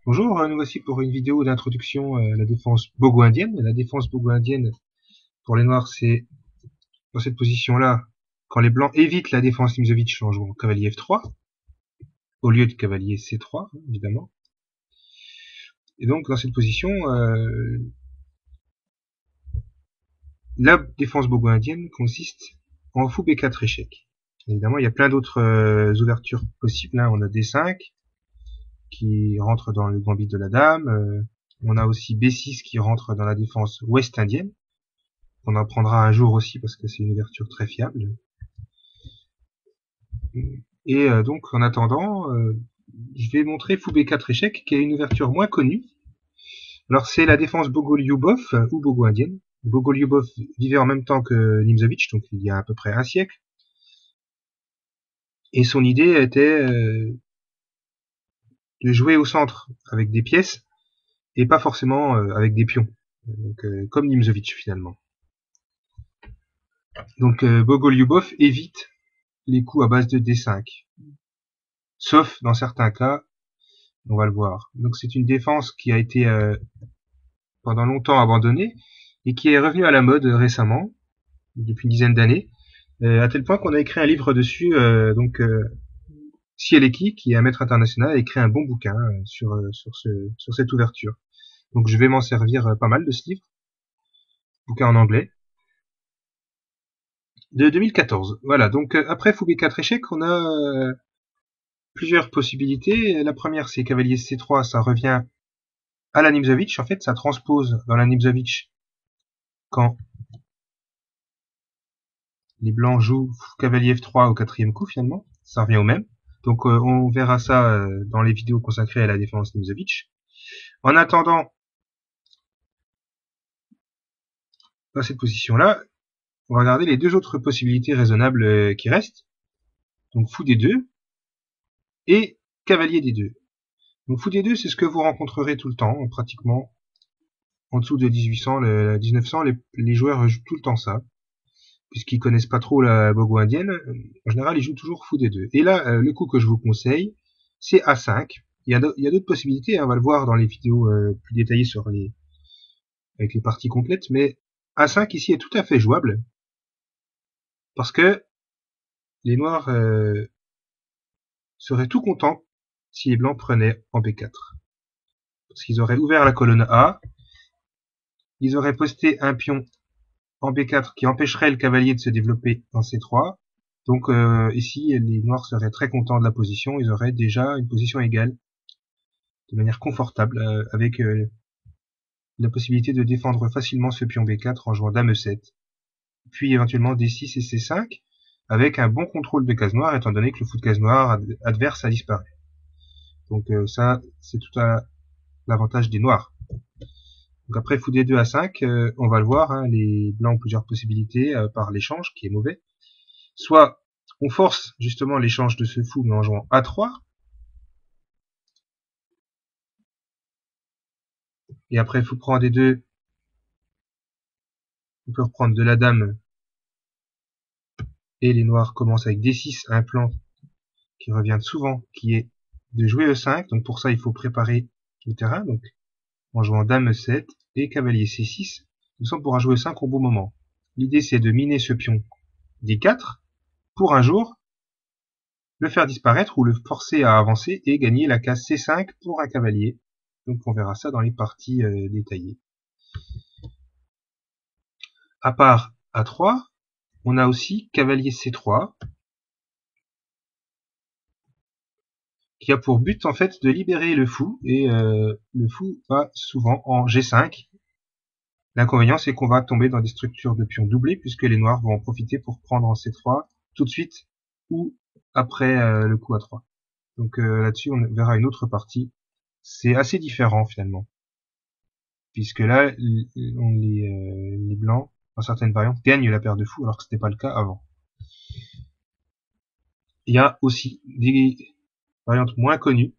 Bonjour, nous voici pour une vidéo d'introduction à la défense bogo-indienne. La défense bogo-indienne pour les noirs, c'est dans cette position-là, quand les blancs évitent la défense Nimzovitch en jouant cavalier F3, au lieu de cavalier C3, évidemment. Et donc, dans cette position, la défense bogo-indienne consiste en fou B4 échec. Évidemment, il y a plein d'autres ouvertures possibles. On a D5 qui rentre dans le gambit de la dame. On a aussi B6 qui rentre dans la défense ouest-indienne. On apprendra un jour aussi parce que c'est une ouverture très fiable. Et donc en attendant, je vais montrer fou B4 échec qui est une ouverture moins connue. Alors c'est la défense Bogolyubov ou bogo-indienne. Bogolyubov vivait en même temps que Nimzovitch, donc il y a à peu près un siècle. Et son idée était de jouer au centre avec des pièces et pas forcément avec des pions. Donc, comme Nimzovitch finalement. Donc Bogolyubov évite les coups à base de D5. Sauf dans certains cas, on va le voir. Donc c'est une défense qui a été pendant longtemps abandonnée et qui est revenue à la mode récemment, depuis une dizaine d'années, à tel point qu'on a écrit un livre dessus. Cieleki, qui est un maître international, a écrit un bon bouquin sur cette ouverture. Donc je vais m'en servir pas mal de ce livre, bouquin en anglais, de 2014. Voilà, donc après fou B4 échec, on a plusieurs possibilités. La première, c'est cavalier C3, ça revient à la Nimzovitch. En fait, ça transpose dans la Nimzovitch quand les blancs jouent cavalier F3 au quatrième coup finalement. Ça revient au même. Donc on verra ça dans les vidéos consacrées à la défense Nimzovitch. En attendant, dans cette position-là, on va regarder les deux autres possibilités raisonnables qui restent. Donc fou D2 et cavalier D2. Donc fou D2, c'est ce que vous rencontrerez tout le temps, pratiquement. En dessous de 1800, 1900, les joueurs jouent tout le temps ça. Puisqu'ils connaissent pas trop la bogo indienne, en général, ils jouent toujours fou D2. Et là, le coup que je vous conseille, c'est A5. Il y a d'autres possibilités, on va le voir dans les vidéos plus détaillées avec les parties complètes, mais A5 ici est tout à fait jouable, parce que les noirs seraient tout contents si les blancs prenaient en B4. Parce qu'ils auraient ouvert la colonne A, ils auraient posté un pion en B4 qui empêcherait le cavalier de se développer en C3. Donc ici, les noirs seraient très contents de la position, ils auraient déjà une position égale, de manière confortable, avec la possibilité de défendre facilement ce pion B4 en jouant Dame E7, puis éventuellement D6 et C5, avec un bon contrôle de case noire, étant donné que le fou de case noire adverse a disparu. Donc ça, c'est tout à l'avantage des noirs. Donc après fou D2 à 5, on va le voir, les blancs ont plusieurs possibilités par l'échange, qui est mauvais. Soit on force justement l'échange de ce fou, mais en jouant A3, et après fou prend D2, on peut reprendre de la dame, et les noirs commencent avec D6, un plan qui revient souvent, qui est de jouer E5, donc pour ça il faut préparer le terrain, donc en jouant dame E7 et cavalier C6, comme ça on pourra jouer E5 au bon moment. L'idée c'est de miner ce pion D4 pour un jour le faire disparaître ou le forcer à avancer et gagner la case C5 pour un cavalier. Donc on verra ça dans les parties détaillées. À part A3, on a aussi cavalier C3, qui a pour but en fait de libérer le fou, et le fou va souvent en G5. L'inconvénient c'est qu'on va tomber dans des structures de pions doublés, puisque les noirs vont en profiter pour prendre en C3 tout de suite ou après le coup A3. Donc là-dessus on verra une autre partie. C'est assez différent finalement, puisque là les blancs, dans certaines variantes, gagnent la paire de fous, alors que ce n'était pas le cas avant. Il y a aussi des variantes moins connues,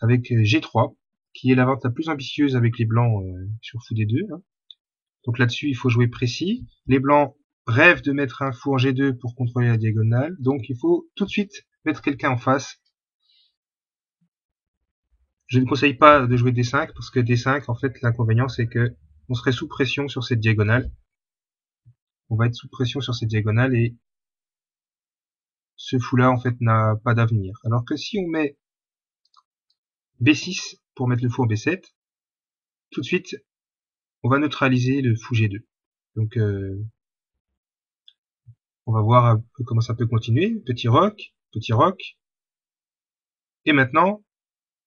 avec G3, qui est la variante la plus ambitieuse avec les blancs sur fou D2. Donc là-dessus, il faut jouer précis. Les blancs rêvent de mettre un fou en G2 pour contrôler la diagonale, donc il faut tout de suite mettre quelqu'un en face. Je ne conseille pas de jouer D5 parce que D5, en fait, l'inconvénient c'est que on serait sous pression sur cette diagonale. On va être sous pression sur cette diagonale et ce fou-là, en fait, n'a pas d'avenir. Alors que si on met B6 pour mettre le fou en B7, tout de suite, on va neutraliser le fou G2. Donc, on va voir un peu comment ça peut continuer. Petit roc, petit roc. Et maintenant,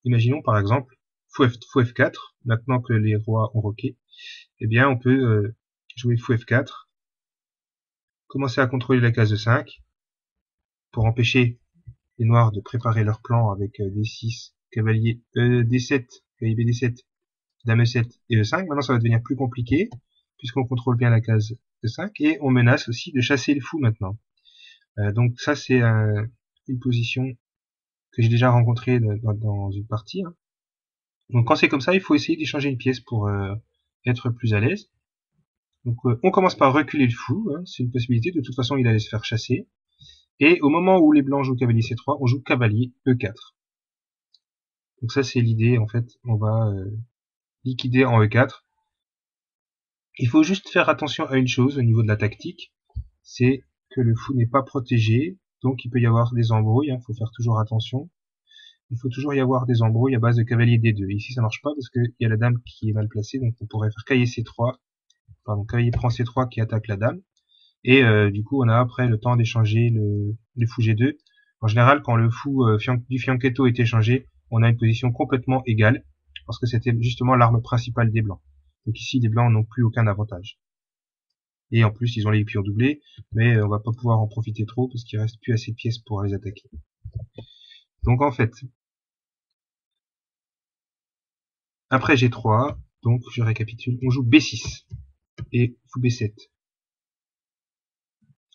imaginons par exemple fou F4. Maintenant que les rois ont roqué, eh bien, on peut jouer fou F4. Commencer à contrôler la case de 5 pour empêcher les noirs de préparer leur plan avec D6, cavalier D7, cavalier BD7, dame E7 et E5. Maintenant, ça va devenir plus compliqué puisqu'on contrôle bien la case E5 et on menace aussi de chasser le fou maintenant. Donc ça, c'est une position que j'ai déjà rencontrée dans une partie. Hein. Donc quand c'est comme ça, il faut essayer d'échanger une pièce pour être plus à l'aise. Donc on commence par reculer le fou, hein, c'est une possibilité, de toute façon il allait se faire chasser. Et au moment où les blancs jouent cavalier C3, on joue cavalier E4. Donc ça c'est l'idée, en fait, on va liquider en E4. Il faut juste faire attention à une chose au niveau de la tactique, c'est que le fou n'est pas protégé, donc il peut y avoir des embrouilles, il faut faire toujours attention. Il faut toujours y avoir des embrouilles à base de cavalier D2. Ici ça marche pas parce qu'il y a la dame qui est mal placée, donc on pourrait faire cavalier C3, pardon, cavalier prend C3 qui attaque la dame. Et du coup on a après le temps d'échanger le fou G2. En général quand le fou du fianchetto est échangé, on a une position complètement égale, parce que c'était justement l'arme principale des blancs. Donc ici les blancs n'ont plus aucun avantage. Et en plus ils ont les pions doublés, mais on va pas pouvoir en profiter trop parce qu'il reste plus assez de pièces pour les attaquer. Donc en fait, après G3, donc je récapitule, on joue B6 et fou B7.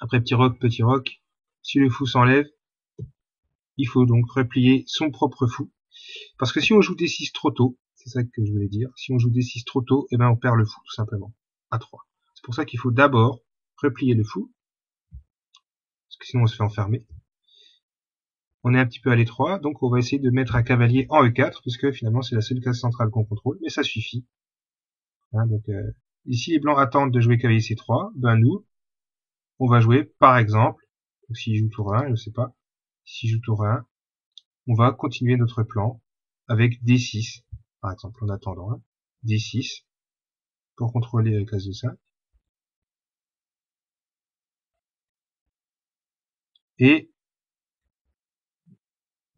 Après petit roc, si le fou s'enlève, il faut donc replier son propre fou. Parce que si on joue D6 trop tôt, c'est ça que je voulais dire, si on joue D6 trop tôt, eh ben on perd le fou tout simplement, à 3. C'est pour ça qu'il faut d'abord replier le fou, parce que sinon on se fait enfermer. On est un petit peu à l'étroit, donc on va essayer de mettre un cavalier en E4, puisque finalement c'est la seule case centrale qu'on contrôle, mais ça suffit. Hein, donc ici les blancs attendent de jouer cavalier C3, ben nous, on va jouer par exemple, s'il joue tour 1, je sais pas, s'il joue tour 1, on va continuer notre plan avec D6, par exemple, en attendant, hein, D6, pour contrôler la case de 5. Et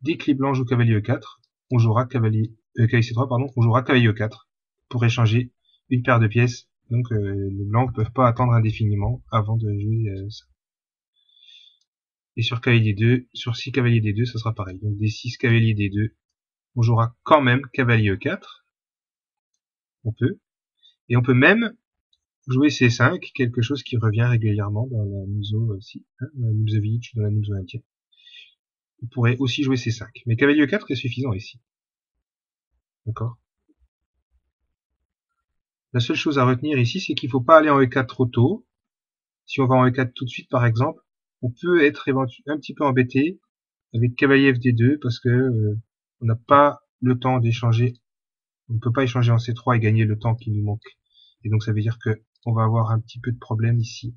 dès que les blancs jouent cavalier E4, on jouera cavalier C3, pardon, on jouera cavalier E4 pour échanger une paire de pièces. Donc les blancs ne peuvent pas attendre indéfiniment avant de jouer ça. Et sur cavalier D2, sur 6 cavaliers D2, ça sera pareil. Donc D6 cavalier D2, on jouera quand même cavalier E4. On peut. Et on peut même jouer C5, quelque chose qui revient régulièrement dans la Muso aussi, hein, dans la Musovich, dans la Muso indienne. On pourrait aussi jouer C5. Mais cavalier E4 est suffisant ici. D'accord? La seule chose à retenir ici, c'est qu'il ne faut pas aller en E4 trop tôt. Si on va en E4 tout de suite, par exemple, on peut être un petit peu embêté avec cavalier FD2 parce que on n'a pas le temps d'échanger. On ne peut pas échanger en C3 et gagner le temps qui nous manque. Et donc ça veut dire que on va avoir un petit peu de problème ici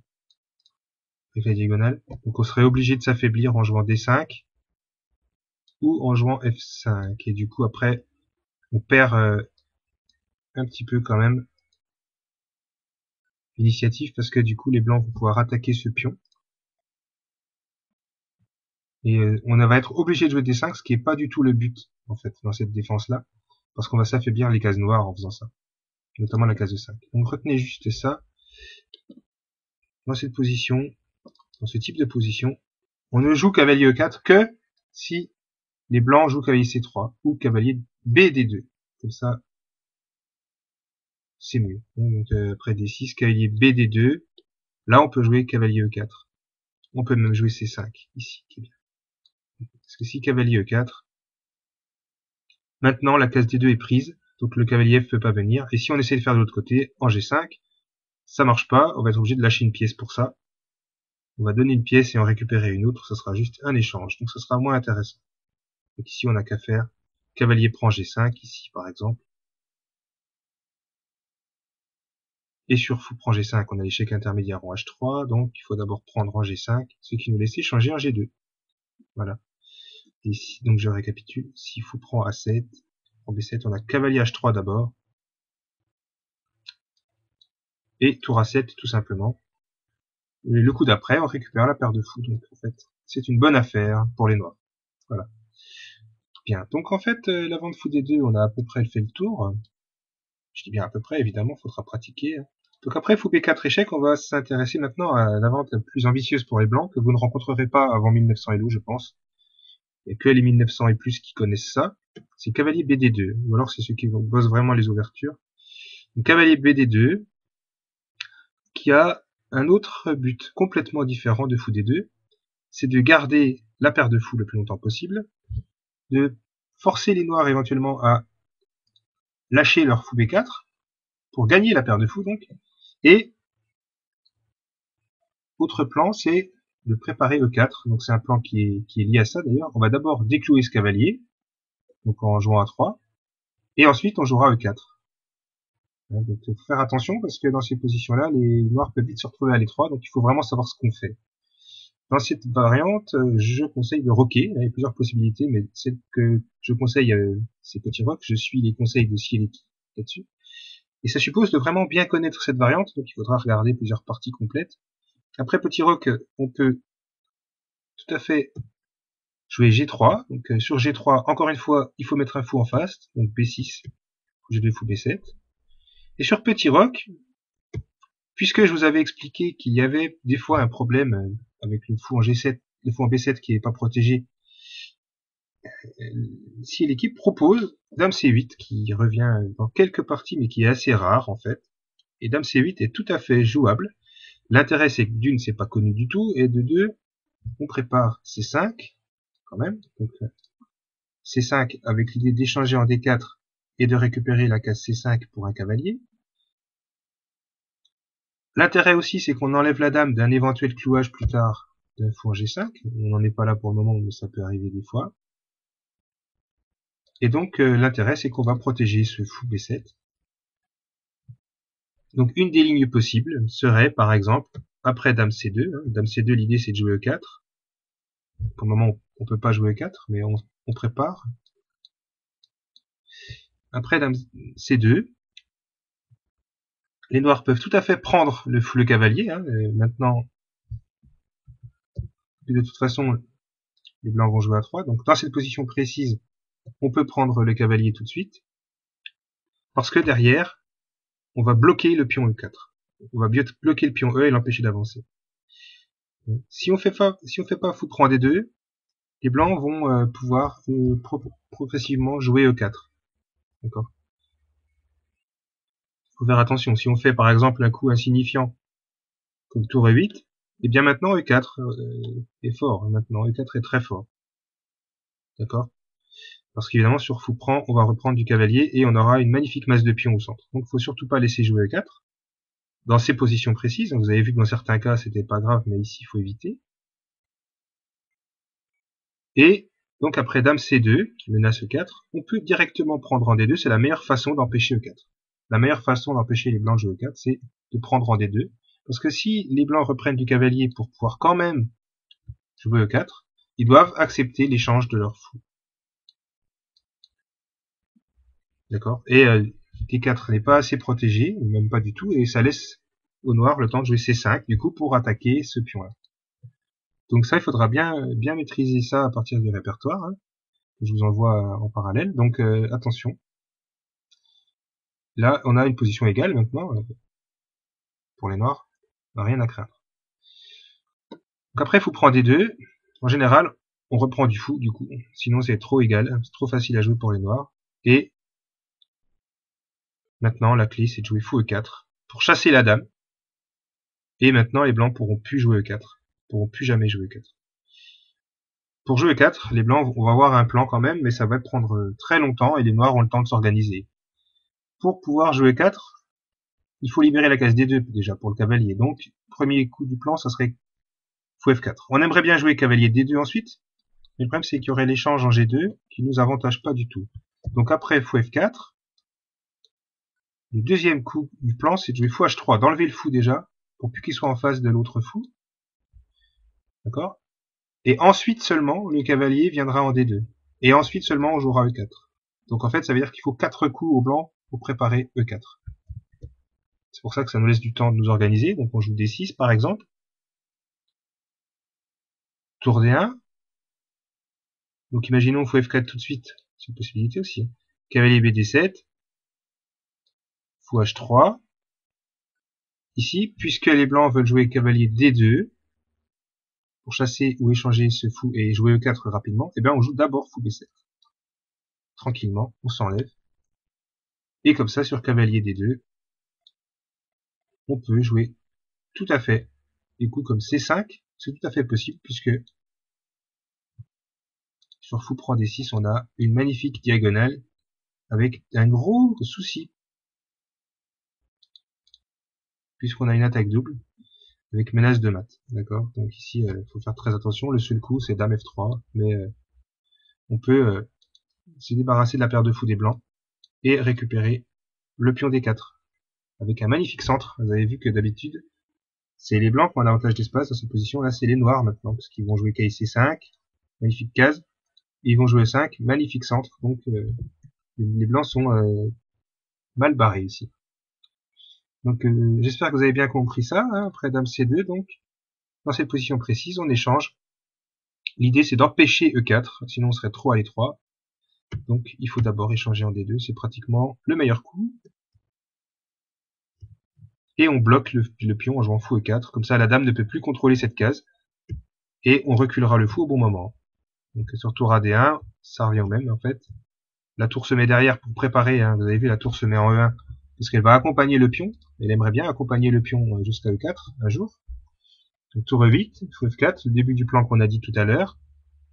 avec la diagonale. Donc on serait obligé de s'affaiblir en jouant D5 ou en jouant F5. Et du coup après on perd un petit peu quand même l'initiative parce que du coup les blancs vont pouvoir attaquer ce pion. Et on va être obligé de jouer D5, ce qui est pas du tout le but en fait dans cette défense là, parce qu'on va s'affaiblir les cases noires en faisant ça, notamment la case de 5. Donc retenez juste ça. Dans cette position, dans ce type de position, on ne joue cavalier E4 que si les blancs jouent cavalier C3 ou cavalier BD2. Comme ça, c'est mieux. Donc après D6, cavalier BD2. Là, on peut jouer cavalier E4. On peut même jouer C5 ici, qui est bien. Parce que si cavalier E4, maintenant la case D2 est prise, donc le cavalier F peut pas venir. Et si on essaie de faire de l'autre côté, en G5, ça marche pas. On va être obligé de lâcher une pièce pour ça. On va donner une pièce et en récupérer une autre. Ça sera juste un échange. Donc ça sera moins intéressant. Donc ici, on n'a qu'à faire cavalier prend G5 ici par exemple. Et sur fou prend G5, on a l'échec intermédiaire en H3, donc il faut d'abord prendre en G5, ce qui nous laisse changer en G2. Voilà. Et ici, donc je récapitule, si fou prend A7, en B7, on a cavalier H3 d'abord, et tour A7 tout simplement. Et le coup d'après, on récupère la paire de fou, donc en fait, c'est une bonne affaire pour les noirs. Voilà. Bien, donc en fait, l'avant de fou D2, on a à peu près fait le tour. Je dis bien à peu près, évidemment, il faudra pratiquer. Donc après fou B4 échec, on va s'intéresser maintenant à la vente la plus ambitieuse pour les blancs, que vous ne rencontrerez pas avant 1900 Elo, je pense. Il n'y a que les 1900 et plus qui connaissent ça. C'est cavalier BD2, ou alors c'est ceux qui bossent vraiment les ouvertures. Donc, cavalier BD2, qui a un autre but complètement différent de fou D2, c'est de garder la paire de fou le plus longtemps possible, de forcer les noirs éventuellement à lâcher leur fou B4, pour gagner la paire de fou donc, et autre plan, c'est de préparer E4, donc c'est un plan qui est lié à ça d'ailleurs. On va d'abord déclouer ce cavalier, donc en jouant A3, et ensuite on jouera E4. Donc il faut faire attention parce que dans ces positions-là, les noirs peuvent vite se retrouver à l'étroit, donc il faut vraiment savoir ce qu'on fait. Dans cette variante, je conseille de roquer, il y a plusieurs possibilités, mais celle que je conseille, c'est petit rock, je suis les conseils de Cieleki là-dessus. Et ça suppose de vraiment bien connaître cette variante, donc il faudra regarder plusieurs parties complètes. Après petit rock, on peut tout à fait jouer G3, donc sur G3, encore une fois, il faut mettre un fou en face, donc B6, G2 fou B7. Et sur petit rock, puisque je vous avais expliqué qu'il y avait des fois un problème avec le fou en G7, le fou en B7 qui n'est pas protégé, si l'équipe propose Dame C8, qui revient dans quelques parties, mais qui est assez rare en fait, et Dame C8 est tout à fait jouable. L'intérêt c'est que d'une, c'est pas connu du tout, et de deux, on prépare C5, quand même, donc C5 avec l'idée d'échanger en D4 et de récupérer la case C5 pour un cavalier. L'intérêt aussi, c'est qu'on enlève la dame d'un éventuel clouage plus tard d'un fou en G5. On n'en est pas là pour le moment, mais ça peut arriver des fois. Et donc, l'intérêt, c'est qu'on va protéger ce fou B7. Donc, une des lignes possibles serait, par exemple, après dame C2. Dame C2, l'idée, c'est de jouer E4. Pour le moment, on peut pas jouer E4, mais on prépare. Après dame C2, les noirs peuvent tout à fait prendre le cavalier. Maintenant, de toute façon, les blancs vont jouer à 3. Donc, dans cette position précise, on peut prendre le cavalier tout de suite. Parce que derrière, on va bloquer le pion E4. On va bloquer le pion E et l'empêcher d'avancer. Si on fait pas fou prend D2, les blancs vont pouvoir progressivement jouer E4. D'accord. Faut faire attention. Si on fait par exemple un coup insignifiant comme tour E8, et bien maintenant E4 est fort. Maintenant E4 est très fort. D'accord. Parce qu'évidemment sur fou prend, on va reprendre du cavalier et on aura une magnifique masse de pions au centre. Donc il faut surtout pas laisser jouer E4. Dans ces positions précises, vous avez vu que dans certains cas c'était pas grave, mais ici il faut éviter. Et donc après dame C2, qui menace E4, on peut directement prendre en D2, c'est la meilleure façon d'empêcher E4. La meilleure façon d'empêcher les blancs de jouer E4, c'est de prendre en D2, parce que si les blancs reprennent du cavalier pour pouvoir quand même jouer E4, ils doivent accepter l'échange de leur fou. D'accord. Et D4 n'est pas assez protégé, même pas du tout, et ça laisse au noir le temps de jouer C5, du coup, pour attaquer ce pion-là. Donc ça, il faudra bien maîtriser ça à partir du répertoire, que je vous envoie en parallèle. Donc attention. Là, on a une position égale maintenant, pour les noirs, on n'a rien à craindre. Donc après, il faut prendre D2. En général, on reprend du fou, du coup. Sinon, c'est trop égal, c'est trop facile à jouer pour les noirs. Et maintenant, la clé, c'est de jouer fou E4 pour chasser la dame. Et maintenant, les blancs pourront plus jouer E4. Pourront plus jamais jouer E4. Pour jouer E4, les blancs vont avoir un plan quand même, mais ça va prendre très longtemps et les noirs ont le temps de s'organiser. Pour pouvoir jouer E4, il faut libérer la case D2 déjà pour le cavalier. Donc, premier coup du plan, ça serait fou F4. On aimerait bien jouer cavalier D2 ensuite, Mais le problème, c'est qu'il y aurait l'échange en G2 qui nous avantage pas du tout. Donc après fou F4, le deuxième coup du plan, c'est de jouer fou H3, d'enlever le fou déjà, pour plus qu'il soit en face de l'autre fou. D'accord? Et ensuite seulement, le cavalier viendra en D2. Et ensuite seulement, on jouera E4. Donc en fait, ça veut dire qu'il faut 4 coups au blanc pour préparer E4. C'est pour ça que ça nous laisse du temps de nous organiser. Donc on joue D6 par exemple. Tour D1. Donc imaginons fou F4 tout de suite. C'est une possibilité aussi. Cavalier BD7. Fou H3. Ici, puisque les blancs veulent jouer cavalier D2, pour chasser ou échanger ce fou et jouer E4 rapidement, eh bien on joue d'abord fou B7. Tranquillement, on s'enlève. Et comme ça, sur cavalier D2, on peut jouer tout à fait des coups comme C5. C'est tout à fait possible, puisque sur fou prend D6, on a une magnifique diagonale avec un gros souci, puisqu'on a une attaque double avec menace de mat. D'accord? Donc ici, il faut faire très attention. Le seul coup, c'est dame F3, mais on peut se débarrasser de la paire de fous des blancs et récupérer le pion D4 avec un magnifique centre. Vous avez vu que d'habitude, c'est les blancs qui ont un avantage d'espace dans cette position. Là, c'est les noirs maintenant, parce qu'ils vont jouer KC5, magnifique case, et ils vont jouer 5, magnifique centre. Donc les blancs sont mal barrés ici. Donc j'espère que vous avez bien compris ça. Hein, après dame C2, donc dans cette position précise, on échange. L'idée c'est d'empêcher E4, sinon on serait trop à l'étroit. Donc il faut d'abord échanger en D2, c'est pratiquement le meilleur coup. Et on bloque le pion en jouant fou E4, comme ça la dame ne peut plus contrôler cette case. Et on reculera le fou au bon moment. Donc sur tour AD1, ça revient au même en fait. La tour se met derrière pour préparer, hein, vous avez vu la tour se met en E1, parce qu'elle va accompagner le pion. Elle aimerait bien accompagner le pion jusqu'à E4 un jour. Donc tour E8, fou F4, le début du plan qu'on a dit tout à l'heure.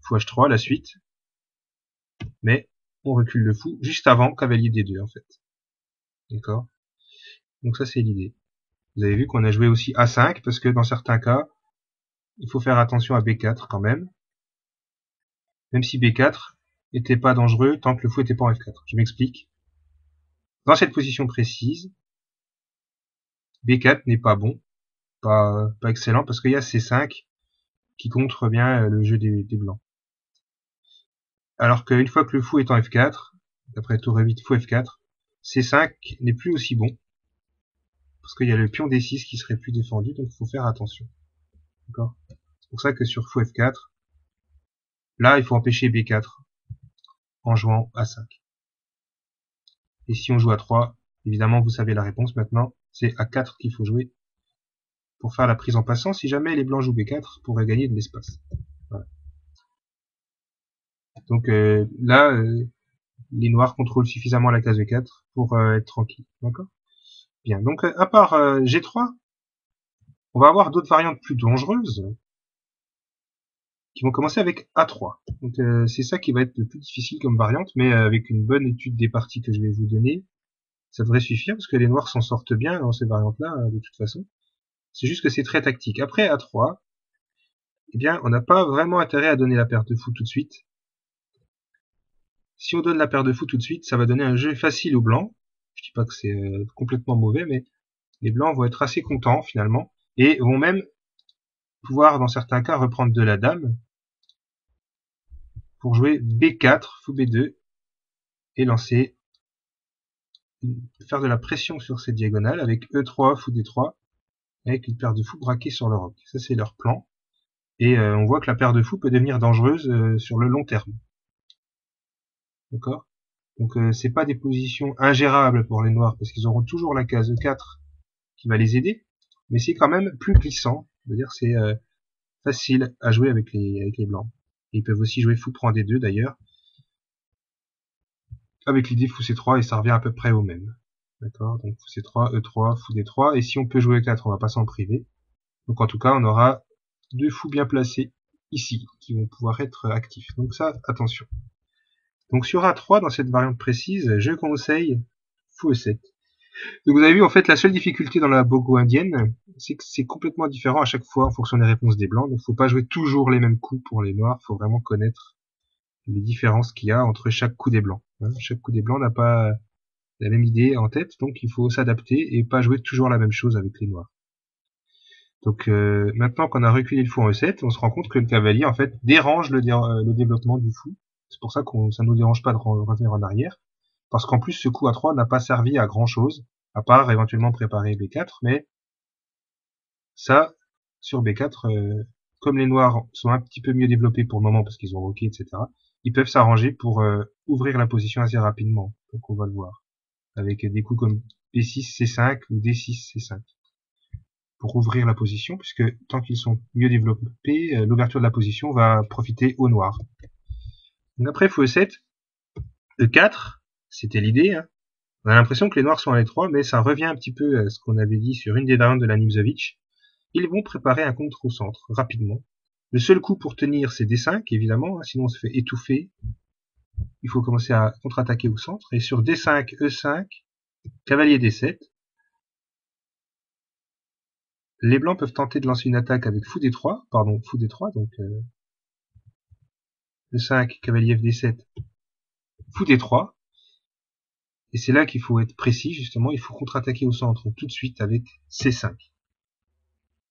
Fou H3, la suite. Mais on recule le fou juste avant cavalier D2 en fait. D'accord? Donc ça c'est l'idée. Vous avez vu qu'on a joué aussi A5 parce que dans certains cas, il faut faire attention à B4 quand même. Même si B4 n'était pas dangereux tant que le fou était pas en F4. Je m'explique. Dans cette position précise, B4 n'est pas bon, pas excellent parce qu'il y a C5 qui contre bien le jeu des blancs. Alors qu'une fois que le fou est en F4, après tour E8 fou F4, C5 n'est plus aussi bon parce qu'il y a le pion D6 qui serait plus défendu, donc il faut faire attention. D'accord ? C'est pour ça que sur fou F4, là il faut empêcher B4 en jouant A5. Et si on joue A3, évidemment vous savez la réponse maintenant, c'est A4 qu'il faut jouer pour faire la prise en passant. Si jamais les blancs jouent B4, pourraient gagner de l'espace. Voilà. Donc là, les noirs contrôlent suffisamment la case E4 pour être tranquille. D'accord ? Bien, donc à part G3, on va avoir d'autres variantes plus dangereuses qui vont commencer avec A3. Donc c'est ça qui va être le plus difficile comme variante, mais avec une bonne étude des parties que je vais vous donner, ça devrait suffire, parce que les noirs s'en sortent bien dans ces variantes-là, de toute façon. C'est juste que c'est très tactique. Après A3, eh bien, on n'a pas vraiment intérêt à donner la paire de fou tout de suite. Si on donne la paire de fou tout de suite, ça va donner un jeu facile aux blancs. Je dis pas que c'est complètement mauvais, mais les blancs vont être assez contents finalement, et vont même pouvoir, dans certains cas, reprendre de la dame pour jouer B4, fou B2, et lancer, faire de la pression sur cette diagonale avec E3, fou D3, avec une paire de fous braquée sur le roc. Ça c'est leur plan. Et on voit que la paire de fous peut devenir dangereuse sur le long terme. D'accord ? Donc c'est pas des positions ingérables pour les noirs, parce qu'ils auront toujours la case E4 qui va les aider, mais c'est quand même plus glissant. C'est-à-dire c'est facile à jouer avec les blancs. Et ils peuvent aussi jouer fou prend D2 d'ailleurs, avec l'idée fou C3, et ça revient à peu près au même. D'accord ? Donc fou C3, E3, fou D3, et si on peut jouer E4, on va pas s'en priver. Donc en tout cas, on aura deux fous bien placés ici, qui vont pouvoir être actifs. Donc ça, attention. Donc sur A3, dans cette variante précise, je conseille fou E7. Donc vous avez vu, en fait, la seule difficulté dans la bogo indienne, c'est que c'est complètement différent à chaque fois en fonction des réponses des blancs. Donc faut pas jouer toujours les mêmes coups pour les noirs, faut vraiment connaître les différences qu'il y a entre chaque coup des blancs. Chaque coup des blancs n'a pas la même idée en tête, donc il faut s'adapter et pas jouer toujours la même chose avec les noirs. Donc maintenant qu'on a reculé le fou en E7, on se rend compte que le cavalier en fait dérange le développement du fou. C'est pour ça que ça nous dérange pas de revenir en arrière, parce qu'en plus ce coup A3 n'a pas servi à grand chose, à part éventuellement préparer B4, mais ça, sur B4, comme les noirs sont un petit peu mieux développés pour le moment parce qu'ils ont roqué, etc., ils peuvent s'arranger pour ouvrir la position assez rapidement. Donc on va le voir. Avec des coups comme B6, C5 ou D6, C5. Pour ouvrir la position, puisque tant qu'ils sont mieux développés, l'ouverture de la position va profiter aux noirs. Donc après fou E7, E4, c'était l'idée. Hein. On a l'impression que les noirs sont à l'E3, mais ça revient un petit peu à ce qu'on avait dit sur une des variantes de la Nimzowitsch. Ils vont préparer un contre au centre, rapidement. Le seul coup pour tenir, c'est D5, évidemment, hein, sinon on se fait étouffer. Il faut commencer à contre-attaquer au centre. Et sur D5, E5, cavalier D7, les blancs peuvent tenter de lancer une attaque avec fou D3, donc E5, cavalier FD7, fou D3. Et c'est là qu'il faut être précis, justement, il faut contre-attaquer au centre tout de suite avec C5.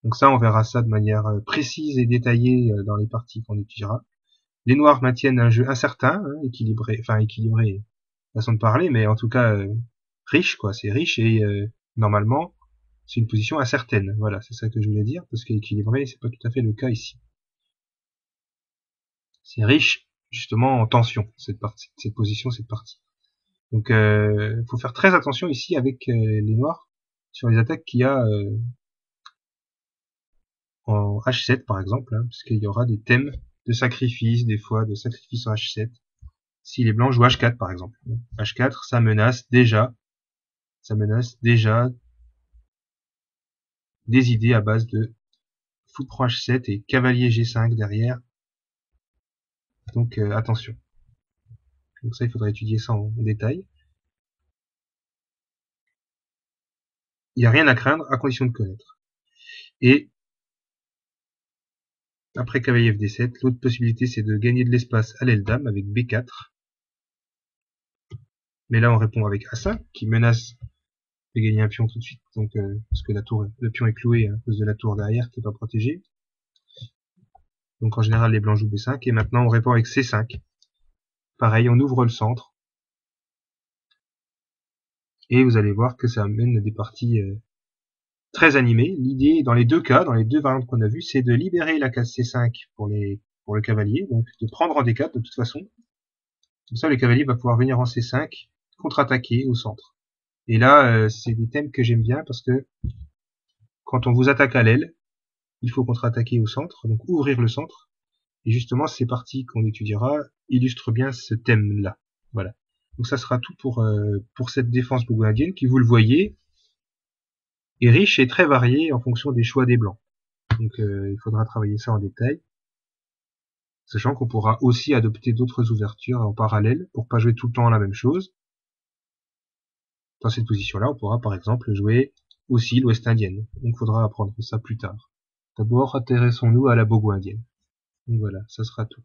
Donc ça, on verra ça de manière précise et détaillée dans les parties qu'on étudiera. Les noirs maintiennent un jeu incertain, hein, équilibré, façon de parler, mais en tout cas riche, quoi. C'est riche et normalement, c'est une position incertaine. Voilà, c'est ça que je voulais dire, parce qu'équilibré, c'est pas tout à fait le cas ici. C'est riche, justement, en tension, cette position, cette partie. Donc, faut faire très attention ici avec les noirs sur les attaques qu'il y a en H7 par exemple, hein, parce qu'il y aura des thèmes de sacrifice, des fois de sacrifice en H7. Si les blancs jouent H4 par exemple, H4 ça menace déjà des idées à base de fou prend H7 et cavalier G5 derrière. Donc attention. Donc ça il faudra étudier ça en détail. Il n'y a rien à craindre à condition de connaître. Et après cavalier FD7, l'autre possibilité c'est de gagner de l'espace à l'aile dame avec B4. Mais là on répond avec A5 qui menace de gagner un pion tout de suite, donc parce que le pion est cloué à cause de la tour derrière qui est pas protégée. Donc en général les blancs jouent B5 et maintenant on répond avec C5. Pareil, on ouvre le centre et vous allez voir que ça amène des parties très animées. L'idée dans les deux cas, dans les deux variantes qu'on a vues, c'est de libérer la case C5 pour le cavalier, donc de prendre en D4 de toute façon. Comme ça le cavalier va pouvoir venir en C5, contre-attaquer au centre. Et là c'est des thèmes que j'aime bien parce que quand on vous attaque à l'aile, il faut contre-attaquer au centre, donc ouvrir le centre. Et justement, ces parties qu'on étudiera illustrent bien ce thème-là. Voilà. Donc ça sera tout pour cette défense bourguignonne qui, vous le voyez, est riche et très variée en fonction des choix des blancs. Donc il faudra travailler ça en détail, sachant qu'on pourra aussi adopter d'autres ouvertures en parallèle pour pas jouer tout le temps la même chose. Dans cette position-là, on pourra par exemple jouer aussi l'Ouest indienne. Donc il faudra apprendre ça plus tard. D'abord, intéressons-nous à la bogo indienne. Donc voilà, ça sera tout.